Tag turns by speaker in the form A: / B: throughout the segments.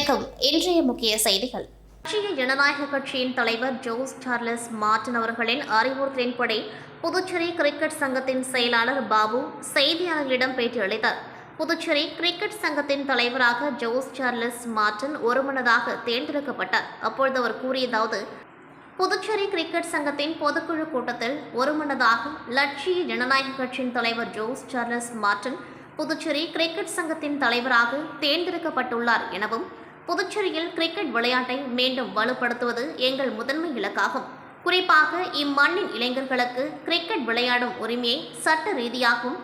A: வணக்கம். இன்றைய முக்கிய செய்திகள். ராஷ்டிரிய ஜனநாயக கட்சியின் தலைவர் ஜோஸ் சார்லஸ் மார்டின் அவர்களின் அறிவுறுத்தலின்படி புதுச்சேரி கிரிக்கெட் சங்கத்தின் செயலாளர் பாபு செய்தியாளர்களிடம் பேட்டியளித்தார். புதுச்சேரி கிரிக்கெட் சங்கத்தின் தலைவராக ஜோஸ் சார்லஸ் மார்டின் ஒருமனதாக தேர்ந்தெடுக்கப்பட்டார். அப்பொழுது அவர் கூறியதாவது: புதுச்சேரி கிரிக்கெட் சங்கத்தின் பொதுக்குழு கூட்டத்தில் ஒருமனதாக லட்சிய ஜனநாயக கட்சியின் தலைவர் Jose Charles Martin Puducherry cricket சங்கத்தின் தலைவராக தேர்ந்தெடுக்கப்பட்டுள்ளார் எனவும், புதுச்சேரியில் கிரிக்கெட் விளையாட்டை மீண்டும் வலுப்படுத்துவது எங்கள் முதன்மை இலக்காகும். குறிப்பாக இம்மண்ணின் இளைஞர்களுக்கு கிரிக்கெட் விளையாடும் உரிமையை சட்ட ரீதியாகவும்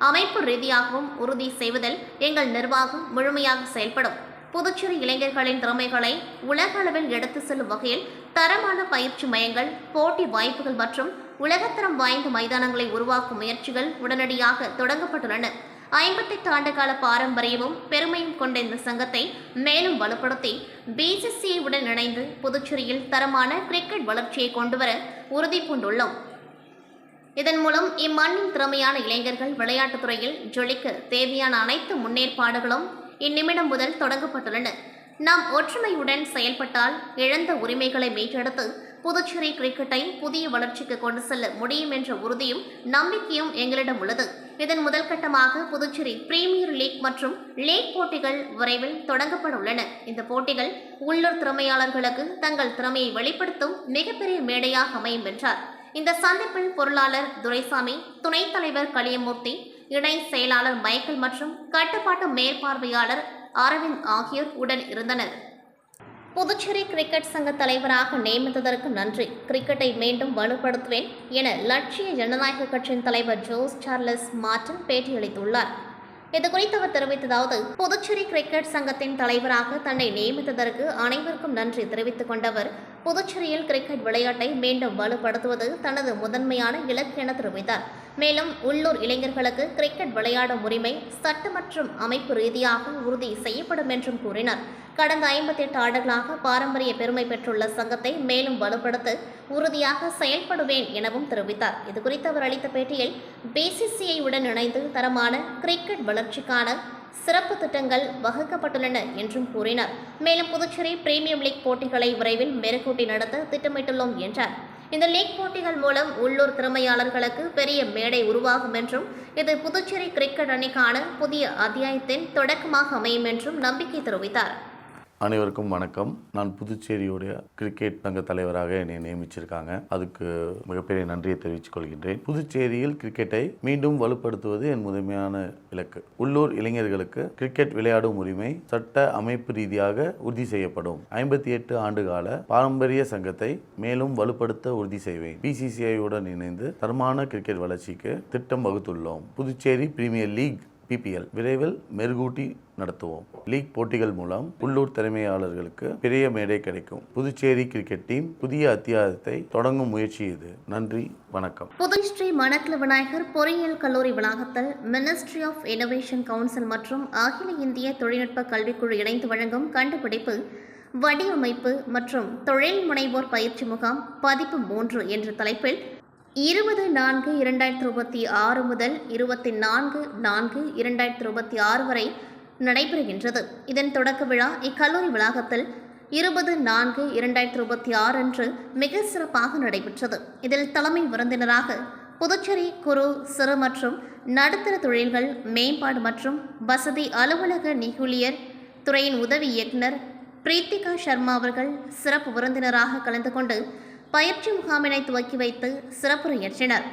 A: அமைப்பு ரீதியாகவும் உறுதி செய்வதில் எங்கள் நிர்வாகம் முழுமையாக செயல்படும். புதுச்சேரி இளைஞர்களின் திறமைகளை உலக அளவில் எடுத்து செல்லும் வகையில் தரமான பயிற்சி மையங்கள், போட்டி வாய்ப்புகள் மற்றும் உலகத்தரம் வாய்ந்த மைதானங்களை உருவாக்கும் முயற்சிகள் உடனடியாக தொடங்கப்பட்டுள்ளன. 58 ஆண்டுகால பாரம்பரியமும் பெருமையும் கொண்ட இந்த சங்கத்தை மேலும் வலுப்படுத்தி BCCI உடன் இணைந்து புதுச்சேரியில் தரமான கிரிக்கெட் வளர்ச்சியை கொண்டுவர உறுதி பூண்டுள்ளோம். இதன் மூலம் இம்மண்ணின் திறமையான இளைஞர்கள் விளையாட்டுத் துறையில் ஜொலிக்க தேவையான அனைத்து முன்னேற்பாடுகளும் இந்நிமிடம் முதல் தொடங்கப்பட்டுள்ளன. நாம் ஒற்றுமையுடன் செயல்பட்டால் இழந்த உரிமைகளை மீட்டெடுத்து புதுச்சேரி கிரிக்கெட்டை புதிய வளர்ச்சிக்கு கொண்டு செல்ல முடியும் என்ற உறுதியும் நம்பிக்கையும் எங்களிடம் உள்ளது. இதன் முதல் கட்டமாக புதுச்சேரி பிரீமியர் லீக் மற்றும் லீக் போட்டிகள் விரைவில் தொடங்கப்பட உள்ளன. இந்த போட்டிகள் உள்ளூர் திறமையாளர்களுக்கு தங்கள் திறமையை வெளிப்படுத்தும் மிகப்பெரிய மேடையாக அமையும் என்றார். இந்த சந்திப்பில் பொருளாளர் துரைசாமி, துணைத் தலைவர் கலியமூர்த்தி, இணை செயலாளர் மைக்கேல் மற்றும் கட்டுப்பாட்டு மேற்பார்வையாளர் அரவிந்த் ஆகியோர் உடன் இருந்தனர். புதுச்சேரி கிரிக்கெட் சங்க தலைவராக நியமித்ததற்கு நன்றி. கிரிக்கெட்டை மீண்டும் வலுப்படுத்துவேன் என லட்சிய ஜனநாயக கட்சியின் தலைவர் ஜோஸ் சார்லஸ் மார்டின் பேட்டியளித்துள்ளார். இதுகுறித்து அவர் தெரிவித்ததாவது: புதுச்சேரி கிரிக்கெட் சங்கத்தின் தலைவராக தன்னை நியமித்ததற்கு அனைவருக்கும் நன்றி தெரிவித்துக் கொண்டவர், புதுச்சேரியில் கிரிக்கெட் விளையாட்டை மீண்டும் வலுப்படுத்துவது தனது முதன்மையான இலக்கு என தெரிவித்தார். மேலும் உள்ளூர் இளைஞர்களுக்கு கிரிக்கெட் விளையாடும் உரிமை சட்ட மற்றும் அமைப்பு ரீதியாக உறுதி செய்யப்படும் என்றும் கூறினார். கடந்த 58 ஆண்டுகளாக பாரம்பரிய பெருமை பெற்றுள்ள சங்கத்தை மேலும் வலுப்படுத்த உறுதியாக செயல்படுவேன் எனவும் தெரிவித்தார். இதுகுறித்து அவர் அளித்த பேட்டியில், BCCI உடன் இணைந்து தரமான கிரிக்கெட் வளர்ச்சிக்கான சிறப்பு திட்டங்கள் வகுக்கப்பட்டுள்ளன என்றும் கூறினார். மேலும் புதுச்சேரி பிரீமியம் லீக் போட்டிகளை விரைவில் மெருகூட்டி நடத்த திட்டமிட்டுள்ளோம் என்றார். இந்த லீக் போட்டிகள் மூலம் உள்ளூர் திறமையாளர்களுக்கு பெரிய மேடை உருவாகும் என்றும், இது புதுச்சேரி கிரிக்கெட் அணிக்கான புதிய அத்தியாயத்தின் தொடக்கமாக அமையும் என்றும் நம்பிக்கை தெரிவித்தார்.
B: அனைவருக்கும் வணக்கம். நான் புதுச்சேரியுடைய கிரிக்கெட் சங்க தலைவராக என்னை நியமிச்சிருக்காங்க. அதுக்கு மிகப்பெரிய நன்றியை தெரிவித்துக் கொள்கின்றேன். புதுச்சேரியில் கிரிக்கெட்டை மீண்டும் வலுப்படுத்துவது என் முதன்மையான இலக்கு. உள்ளூர் இளைஞர்களுக்கு கிரிக்கெட் விளையாடும் உரிமை சட்ட அமைப்பு ரீதியாக உறுதி செய்யப்படும். 58 ஆண்டுகால பாரம்பரிய சங்கத்தை மேலும் வலுப்படுத்த உறுதி செய்வேன். BCCI உடன் இணைந்து தரமான கிரிக்கெட் வளர்ச்சிக்கு திட்டம் வகுத்துள்ளோம். புதுச்சேரி பிரீமியர் லீக் PPL விரைவில் மெருகூட்டி நடத்துவோம். லீக் போட்டிகள் மூலம் உள்ளூர் திறமையாளர்களுக்கு பெரிய மேடை கிடைக்கும். புதுச்சேரி கிரிக்கெட் டீம் புதிய அத்தியாயத்தை தொடங்கும் முயற்சி இது. நன்றி, வணக்கம்.
A: புதுச்சேரி மணக்குள விநாயகர் பொறியியல் கல்லூரி வளாகத்தில் மினிஸ்ட்ரி ஆஃப் இன்னோவேஷன் கவுன்சில் மற்றும் அகில இந்திய தொழில்நுட்ப கல்விக்குழு இணைந்து வழங்கும் கண்டுபிடிப்பு, வடிவமைப்பு மற்றும் தொழில் முனைவோர் பயிற்சி முகாம் பதிப்பு 3 என்ற தலைப்பில் 20/4/2026 முதல் 24/4/2026 வரை நடைபெறுகின்றது. இதன் தொடக்க விழா இக்கல்லூரி வளாகத்தில் 20/4/2026 அன்று மிக சிறப்பாக நடைபெற்றது. இதில் தலைமை விருந்தினராக புதுச்சேரி குறு, சிறு மற்றும் நடுத்தர தொழில்கள் மேம்பாடு மற்றும் வசதி அலுவலக நிகுலியர் துறையின் உதவி இயக்குனர் பிரீத்திகா சர்மா அவர்கள் சிறப்பு விருந்தினராக கலந்து கொண்டு பயிற்சி முகாமினை துவக்கி வைத்து சிறப்புரையாற்றினர்.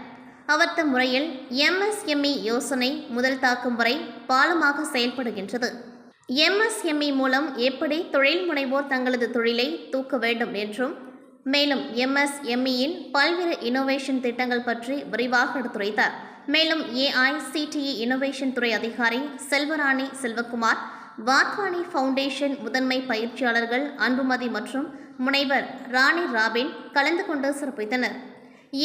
A: அவர்த்த முறையில் MSME யோசனை முதல் தாக்கும் வரை பாலமாக செயல்படுகின்றது. MSME மூலம் எப்படி தொழில் முனைவோர் தங்களது தொழிலை தூக்க வேண்டும் என்றும், மேலும் MSMEயின் பல்வேறு இன்னோவேஷன் திட்டங்கள் பற்றி விரிவாக எடுத்துரைத்தார். மேலும் AICTE இன்னோவேஷன் துறை அதிகாரி செல்வராணி செல்வகுமார், வாத்வானி ஃபவுண்டேஷன் முதன்மை பயிற்சியாளர்கள் அன்புமதி மற்றும் முனைவர் ராணி ராபின் கலந்து கொண்டு சிறப்பித்தனர்.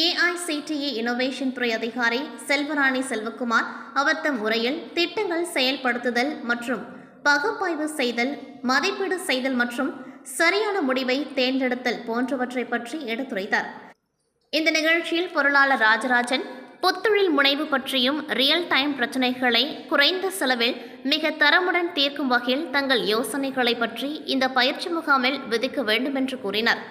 A: AICTE இன்னோவேஷன் துறை அதிகாரி செல்வராணி செல்வகுமார் அவர்த்த முறையில் திட்டங்கள் செயல்படுத்துதல் மற்றும் பகுப்பாய்வு செய்தல், மதிப்பீடு செய்தல் மற்றும் சரியான முடிவை தேர்ந்தெடுத்தல் போன்றவற்றை பற்றி எடுத்துரைத்தார். இந்த நிகழ்ச்சியில் பொருளாளர் ராஜராஜன், புத்தொழில் முனைவு பற்றியும் ரியல் டைம் பிரச்சினைகளை குறைந்த செலவில் மிக தரமுடன் தீர்க்கும் வகையில் தங்கள் யோசனைகளை பற்றி இந்த பயிற்சி முகாமில் விதிக்க வேண்டும் என்று கூறினர்.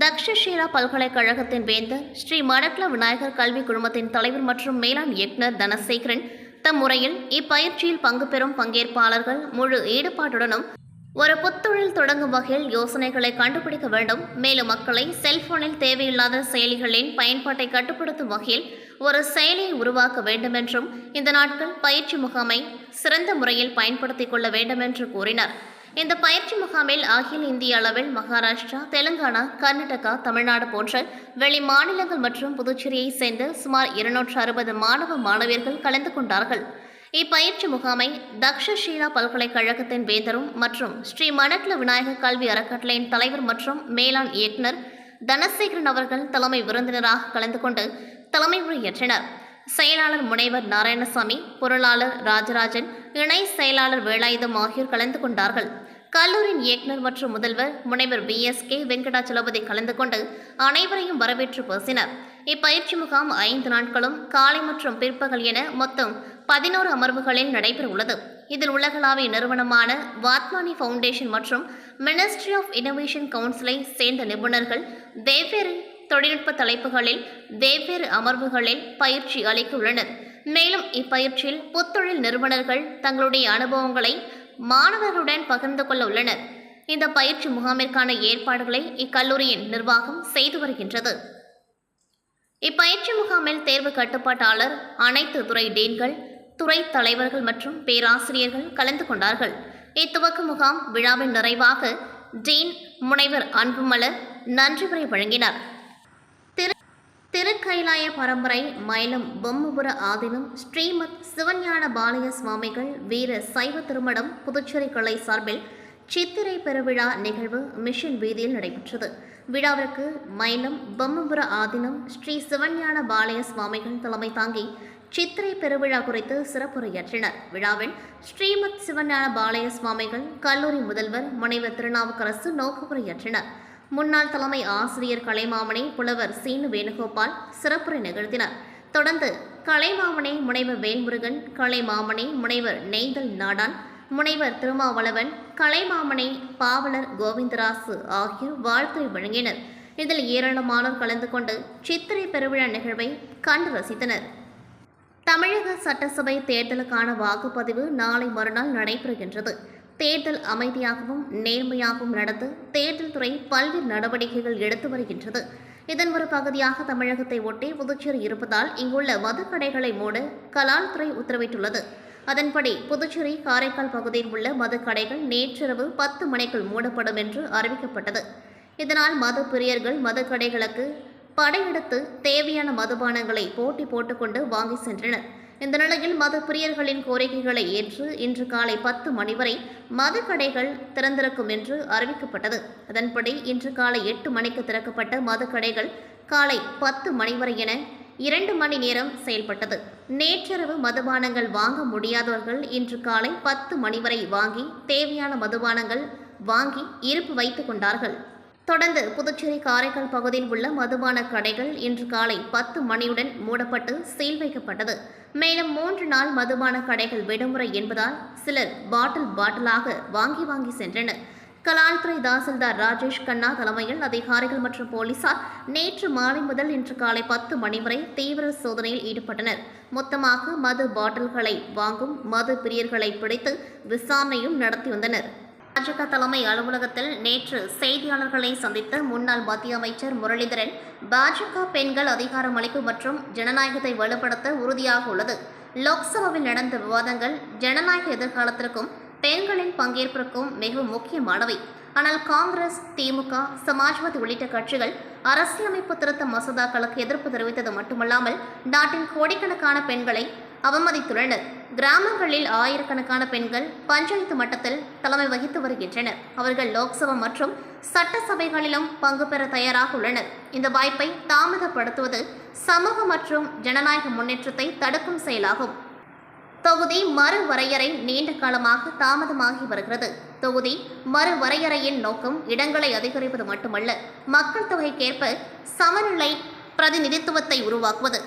A: தக்ஷஷீலா பல்கலைக்கழகத்தின் வேந்தர் ஸ்ரீ மடக்ல விநாயகர் கல்வி குழுமத்தின் தலைவர் மற்றும் மேலாண் இயக்குநர் தனசேகரன் தம் முறையில் இப்பயிற்சியில் பங்கு பெறும் பங்கேற்பாளர்கள் முழு ஈடுபாட்டுடனும் ஒரு புத்தொழில் தொடங்கும் வகையில் யோசனைகளை கண்டுபிடிக்க வேண்டும். மேலும் மக்களை செல்போனில் தேவையில்லாத செயலிகளின் பயன்பாட்டை கட்டுப்படுத்தும் வகையில் ஒரு செயலியை உருவாக்க வேண்டும் என்றும் இந்த நாட்கள் பயிற்சி முகாமை சிறந்த முறையில் பயன்படுத்திக் கொள்ள வேண்டும் என்று கூறினார். இந்த பயிற்சி முகாமில் அகில இந்திய அளவில் மகாராஷ்டிரா, தெலுங்கானா, கர்நாடகா, தமிழ்நாடு போன்ற வெளி மாநிலங்கள் மற்றும் புதுச்சேரியை சேர்ந்த சுமார் 260 மாணவ மாணவியர்கள் கலந்து கொண்டார்கள். இப்பயிற்சி முகாமை தக்ஷஷீலா பல்கலைக்கழகத்தின் வேந்தரும் மற்றும் ஸ்ரீ மடக்ல விநாயகர் கல்வி அறக்கட்டளையின் தலைவர் மற்றும் மேலாண் இயக்குநர் தனசேகரன் அவர்கள் தலைமை விருந்தினராக கலந்து கொண்டு தலைமை உரையாற்றினர். செயலாளர் முனைவர் நாராயணசாமி, பொருளாளர் ராஜராஜன், இணை செயலாளர் வேலாயுதம் ஆகியோர் கலந்து கொண்டார்கள். கல்லூரியின் இயக்குநர் மற்றும் முதல்வர் முனைவர் VSK வெங்கடாச்சலபதி கலந்து கொண்டு அனைவரையும் வரவேற்று பேசினர். இப்பயிற்சி முகாம் 5 நாட்களும் காலை மற்றும் பிற்பகல் என மொத்தம் 11 அமர்வுகளில் நடைபெற உள்ளது. இதில் உலகளாவிய நிறுவனமான வாத்மானி ஃபவுண்டேஷன் மற்றும் மினிஸ்ட்ரி ஆஃப் இன்னோவேஷன் கவுன்சிலை சேர்ந்த நிபுணர்கள் வெவ்வேறு தொழில்நுட்ப தலைப்புகளில் வெவ்வேறு அமர்வுகளில் பயிற்சி அளிக்க உள்ளனர். மேலும் இப்பயிற்சியில் புத்தொழில் நிறுவனர்கள் தங்களுடைய அனுபவங்களை மாணவர்களுடன் பகிர்ந்து கொள்ள உள்ளனர். இந்த பயிற்சி முகாமிற்கான ஏற்பாடுகளை இக்கல்லூரியின் நிர்வாகம் செய்து வருகின்றது. இப்பயிற்சி முகாமில் தேர்வு கட்டுப்பாட்டாளர், அனைத்து துறை டீன்கள், துறை தலைவர்கள் மற்றும் பேராசிரியர்கள் கலந்து கொண்டார்கள். இத்துவக்க முகாம் விழாவின் நிறைவாக டீன் முனைவர் அன்புமலர் நன்றி உரை வழங்கினார். திருக்கைலாய பரம்பரை மயிலம் பொம்மபுர ஆதீனம் ஸ்ரீமத் சிவஞான பாலய சுவாமிகள் வீர சைவ திருமணம் புதுச்சேரி கிளை சார்பில் சித்திரை பெருவிழா நிகழ்வு மிஷன் வீதியில் நடைபெற்றது. விழாவிற்கு மயிலம் பொம்மபுர ஆதீனம் ஸ்ரீ சிவஞான பாலய சுவாமிகள் தலைமை தாங்கி சித்திரை பெருவிழா குறித்து சிறப்புரையாற்றினர். விழாவில் ஸ்ரீமத் சிவஞான பாலய சுவாமிகள் கல்லூரி முதல்வர் முனைவர் திருநாவுக்கரசு நோக்குரையாற்றினர். முன்னாள் தலைமை ஆசிரியர் கலைமாமணி புலவர் சீனு வேணுகோபால் சிறப்புரை நிகழ்த்தினார். தொடர்ந்து கலைமாமணி முனைவர் வேல்முருகன், கலைமாமணி முனைவர் நெய்தல் நாடான், முனைவர் திருமாவளவன், கலைமாமணி பாவலர் கோவிந்தராசு ஆகியோர் வாழ்த்துரை வழங்கினர். இதில் ஏராளமானோர் கலந்து கொண்டு சித்திரை பெருவிழா நிகழ்வை கண்டு ரசித்தனர். தமிழக சட்டசபை தேர்தலுக்கான வாக்குப்பதிவு நாளை மறுநாள் நடைபெறுகின்றது. தேர்தல் அமைதியாகவும் நேர்மையாகவும் நடத்த தேர்தல் துறை பல்வேறு நடவடிக்கைகள் எடுத்து வருகின்றது. இதன் ஒரு பகுதியாக தமிழகத்தை ஒட்டி புதுச்சேரி இருப்பதால் இங்குள்ள மதுக்கடைகளை மூட கலால்துறை உத்தரவிட்டுள்ளது. அதன்படி புதுச்சேரி, காரைக்கால் பகுதியில் உள்ள மதுக்கடைகள் நேற்றிரவு 10 மணிக்குள் மூடப்படும் என்று அறிவிக்கப்பட்டது. இதனால் மது பிரியர்கள் மதுக்கடைகளுக்கு படையெடுத்து தேவையான மதுபானங்களை போட்டி போட்டுக்கொண்டு வாங்கி சென்றனர். இந்த நிலையில் மது பிரியர்களின் கோரிக்கைகளை ஏற்று இன்று காலை 10 மணி வரை மதுக்கடைகள் திறந்திருக்கும் என்று அறிவிக்கப்பட்டது. அதன்படி இன்று காலை 8 மணிக்கு திறக்கப்பட்ட மதுக்கடைகள் காலை 10 மணி வரை என 2 மணி நேரம் செயல்பட்டது. நேற்றிரவு மதுபானங்கள் வாங்க முடியாதவர்கள் இன்று காலை 10 மணி வரை வாங்கி தேவையான மதுபானங்கள் வாங்கி இருப்பு வைத்துக் கொண்டார்கள். தொடர்ந்து புதுச்சேரி, காரைக்கால் பகுதியில் உள்ள மதுபான கடைகள் இன்று காலை 10 மணியுடன் மூடப்பட்டு சீல் வைக்கப்பட்டது. மேலும் 3 நாள் மதுபான கடைகள் விடுமுறை என்பதால் சிலர் பாட்டிலாக வாங்கி சென்றனர். கலால்துறை தாசில்தார் ராஜேஷ் கண்ணா தலைமையில் அதிகாரிகள் மற்றும் போலீசார் நேற்று மாலை முதல் இன்று காலை 10 மணி வரை தீவிர சோதனையில் ஈடுபட்டனர். மொத்தமாக மது பாட்டில்களை வாங்கும் மது பிரியர்களை பிடித்து விசாரணையும் நடத்தி வந்தனர். பாஜக தலைமை அலுவலகத்தில் நேற்று செய்தியாளர்களை சந்தித்த முன்னாள் மத்திய அமைச்சர் முரளிதரன், பாஜக பெண்கள் அதிகாரமளிப்பு மற்றும் ஜனநாயகத்தை வலுப்படுத்த உறுதியாக உள்ளது. லோக்சபாவில் நடந்த விவாதங்கள் ஜனநாயக எதிர்காலத்திற்கும் பெண்களின் பங்கேற்பிற்கும் மிகவும் முக்கியமானவை. ஆனால் காங்கிரஸ், திமுக, சமாஜ்வாதி உள்ளிட்ட கட்சிகள் அரசியலமைப்பு திருத்த மசோதாக்களுக்கு எதிர்ப்பு தெரிவித்தது மட்டுமல்லாமல் நாட்டின் கோடிக்கணக்கான பெண்களை அவமதித்துள்ளனர். கிராமங்களில் ஆயிரக்கணக்கான பெண்கள் பஞ்சாயத்து மட்டத்தில் தலைமை வகித்து வருகின்றனர். அவர்கள் லோக்சபா மற்றும் சட்டசபைகளிலும் பங்கு பெற தயாராக உள்ளனர். இந்த வாய்ப்பை தாமதப்படுத்துவது சமூக மற்றும் ஜனநாயக முன்னேற்றத்தை தடுக்கும் செயலாகும். தொகுதி மறுவரையறை நீண்ட காலமாக தாமதமாகி வருகிறது. தொகுதி மறுவரையறையின் நோக்கம் இடங்களை அதிகரிப்பது மட்டுமல்ல, மக்கள் தொகைக்கேற்ப சமநிலை பிரதிநிதித்துவத்தை உருவாக்குவது.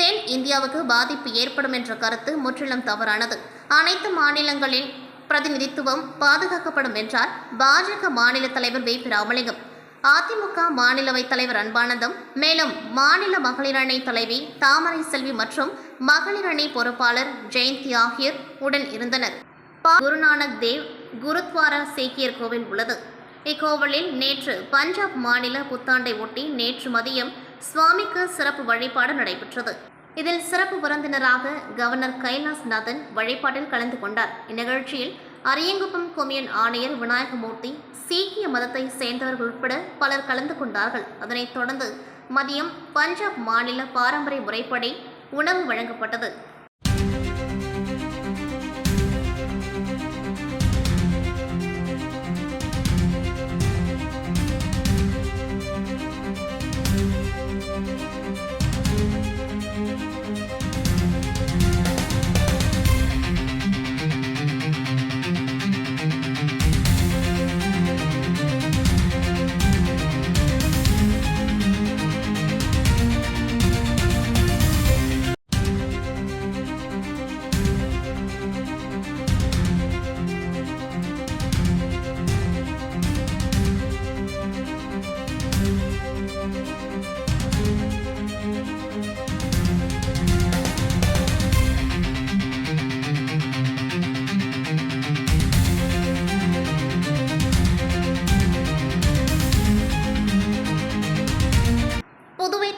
A: தென் இந்தியாவுக்கு பாதிப்பு ஏற்படும் என்ற கருத்து முற்றிலும் தவறானது. அனைத்து மாநிலங்களின் பிரதிநிதித்துவம் பாதுகாக்கப்படும் என்றார் பாஜக மாநில தலைவர் வே. ராமலிங்கம். அதிமுக மாநிலவை தலைவர் அன்பானந்தம், மேலும் மாநில மகளிர் அணி தலைவி தாமரை செல்வி மற்றும் மகளிர் அணி பொறுப்பாளர் ஜெயந்தி ஆகியோர் உடன் இருந்தனர். குருநானக் தேவ் குருத்வாரா சீக்கியர் கோவில் உள்ளது. இக்கோவிலில் நேற்று பஞ்சாப் மாநில புத்தாண்டை ஒட்டி நேற்று மதியம் சுவாமிக்கு சிறப்பு வழிபாடு நடைபெற்றது. இதில் சிறப்பு விருந்தினராக கவர்னர் கைலாஸ்நாதன் வழிபாட்டில் கலந்து கொண்டார். இந்நிகழ்ச்சியில் அரியங்குப்பம் கொம்யூன் ஆணையர் விநாயகமூர்த்தி, சீக்கிய மதத்தை சேர்ந்தவர்கள் உட்பட பலர் கலந்து கொண்டார்கள். அதனைத் தொடர்ந்து மதியம் பஞ்சாப் மாநில பாரம்பரிய முறைப்படி உணவு வழங்கப்பட்டது.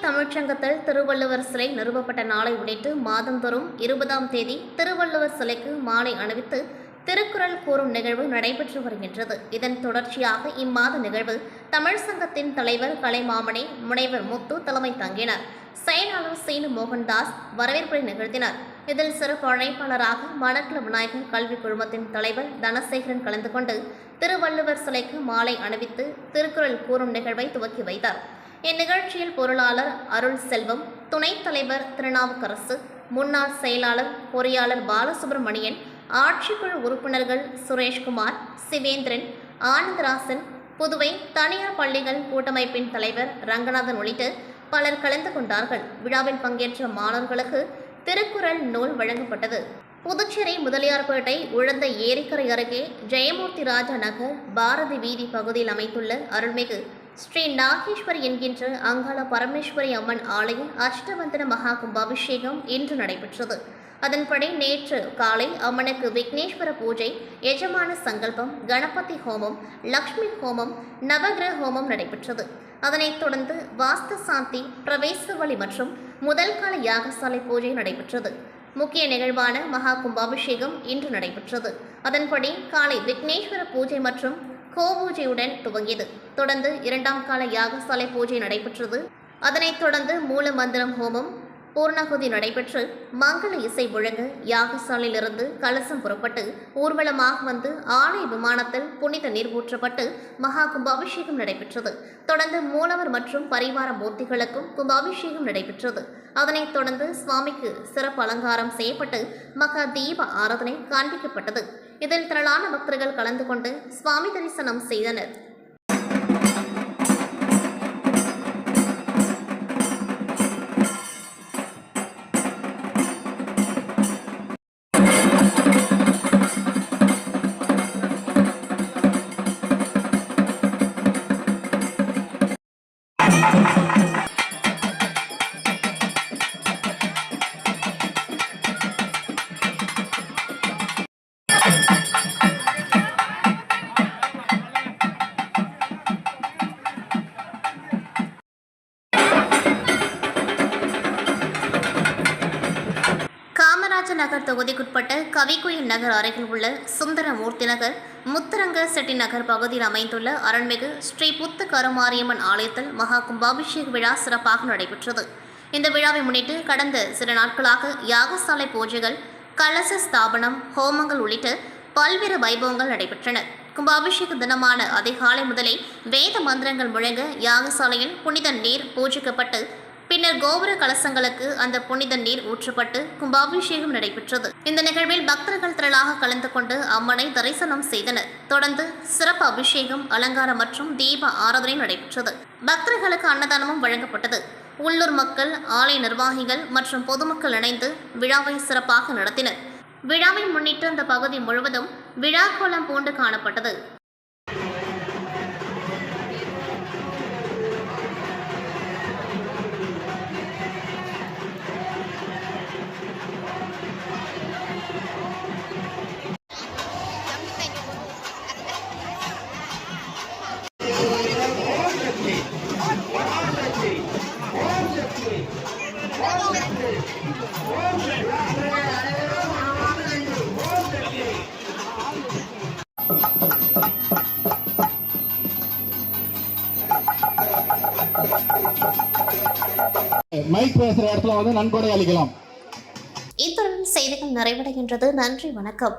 A: தமிழ்ச்சங்கத்தில் திருவள்ளுவர் சிலை நிறுவப்பட்ட நாளை முன்னிட்டு மாதந்தோறும் 20ஆம் தேதி திருவள்ளுவர் சிலைக்கு மாலை அணிவித்து திருக்குறள் கூறும் நிகழ்வு நடைபெற்று வருகின்றது. இதன் தொடர்ச்சியாக இம்மாத நிகழ்வு தமிழ் சங்கத்தின் தலைவர் கலைமாமணி முனைவர் முத்து தலைமை தாங்கினார். செயலாளர் சீனு மோகன்தாஸ் வரவேற்பை நிகழ்த்தினார். இதில் சிறப்பு அழைப்பாளராக மணக்குள விநாயகர் கல்வி குழுமத்தின் தலைவர் தனசேகரன் கலந்து கொண்டு திருவள்ளுவர் சிலைக்கு மாலை அணிவித்து திருக்குறள் கூறும் நிகழ்வை துவக்கி வைத்தார். இந்நிகழ்ச்சியில் பொருளாளர் அருள் செல்வம், துணைத் தலைவர் திருநாவுக்கரசு, முன்னாள் செயலாளர் பொறியாளர் பாலசுப்ரமணியன், ஆட்சிக்குழு உறுப்பினர்கள் சுரேஷ்குமார், சிவேந்திரன், ஆனந்தராசன், புதுவை தனியார் பள்ளிகள் கூட்டமைப்பின் தலைவர் ரங்கநாதன் உள்ளிட்ட பலர் கலந்து கொண்டார்கள். விழாவில் பங்கேற்ற மாணவர்களுக்கு திருக்குறள் நூல் வழங்கப்பட்டது. புதுச்சேரி முதலியார்பேட்டை உழந்த ஏரிக்கரை அருகே ஜெயமூர்த்தி ராஜா நகர் பாரதி வீதி பகுதியில் அமைந்துள்ள அருள்மிகு ஸ்ரீ நாகேஸ்வரி என்கின்ற அங்காள பரமேஸ்வரி அம்மன் ஆலய அஷ்டவந்தன மகா கும்பாபிஷேகம் இன்று நடைபெற்றது. அதன்படி நேற்று காலை அம்மனுக்கு விக்னேஸ்வர பூஜை, எஜமான சங்கல்பம், கணபதி ஹோமம், லக்ஷ்மி ஹோமம், நவகிரக ஹோமம் நடைபெற்றது. அதனைத் தொடர்ந்து வாஸ்து சாந்தி, பிரவேச வழி மற்றும் முதல் கால யாகசாலை பூஜை நடைபெற்றது. முக்கிய நிகழ்வான மகா கும்பாபிஷேகம் இன்று நடைபெற்றது. அதன்படி காலை விக்னேஸ்வர பூஜை மற்றும் கோபூஜையுடன் துவங்கியது. தொடர்ந்து 2ஆம் கால யாகசாலை பூஜை நடைபெற்றது. அதனைத் தொடர்ந்து மூல மந்திரம் ஹோமம், பூர்ணகுதி நடைபெற்று மங்கள இசை முழங்க யாகசாலையிலிருந்து கலசம் புறப்பட்டு ஊர்வலமாக வந்து ஆலய விமானத்தில் புனித நீர் ஊற்றப்பட்டு மகா கும்பாபிஷேகம் நடைபெற்றது. தொடர்ந்து மூலவர் மற்றும் பரிவார மூர்த்திகளுக்கும் கும்பாபிஷேகம் நடைபெற்றது. அதனைத் தொடர்ந்து சுவாமிக்கு சிறப்பு அலங்காரம் செய்யப்பட்டு மகா தீப ஆராதனை காண்பிக்கப்பட்டது. இதில் திரளான பக்தர்கள் கலந்து கொண்டு சுவாமி தரிசனம் செய்தனர். நகர் தொகுதிக்குட்பட்ட கவிக்குயில் நகர் அருகில் உள்ள சுந்தரமூர்த்தி நகர், முத்தரங்க செட்டி நகர் பகுதியில் அமைந்துள்ள அருள்மிகு ஸ்ரீ புத்து கருமாரியம்மன் ஆலயத்தில் மகா கும்பாபிஷேக விழா சிறப்பாக நடைபெற்றது. இந்த விழாவை முன்னிட்டு கடந்த சில நாட்களாக யாகசாலை பூஜைகள், கலச ஸ்தாபனம், ஹோமங்கள் உள்ளிட்ட பல்வேறு வைபவங்கள் நடைபெற்றன. கும்பாபிஷேக தினமான அதிகாலை முதலே வேத மந்திரங்கள் முழங்க யாகசாலையில் புனித நீர் பூஜிக்கப்பட்டு பின்னர் கோபுர கலசங்களுக்கு அந்த புனித நீர் ஊற்றப்பட்டு கும்பாபிஷேகம் நடைபெற்றது. இந்த நிகழ்வில் பக்தர்கள் திரளாக கலந்து கொண்டு அம்மனை தரிசனம் செய்தனர். தொடர்ந்து சிறப்பு அபிஷேகம், அலங்காரம் மற்றும் தீப ஆராதனை நடைபெற்றது. பக்தர்களுக்கு அன்னதானமும் வழங்கப்பட்டது. உள்ளூர் மக்கள், ஆலய நிர்வாகிகள் மற்றும் பொதுமக்கள் இணைந்து விழாவை சிறப்பாக நடத்தினர். விழாவை முன்னிட்டு அந்த பகுதி முழுவதும் விழா கோலம் பூண்டு காணப்பட்டது.
C: மைக் பேசுற இடத்துல நன்கொடை அளிக்கலாம்.
A: இத்துடன் செய்திகள் நிறைவடைகின்றது. நன்றி, வணக்கம்.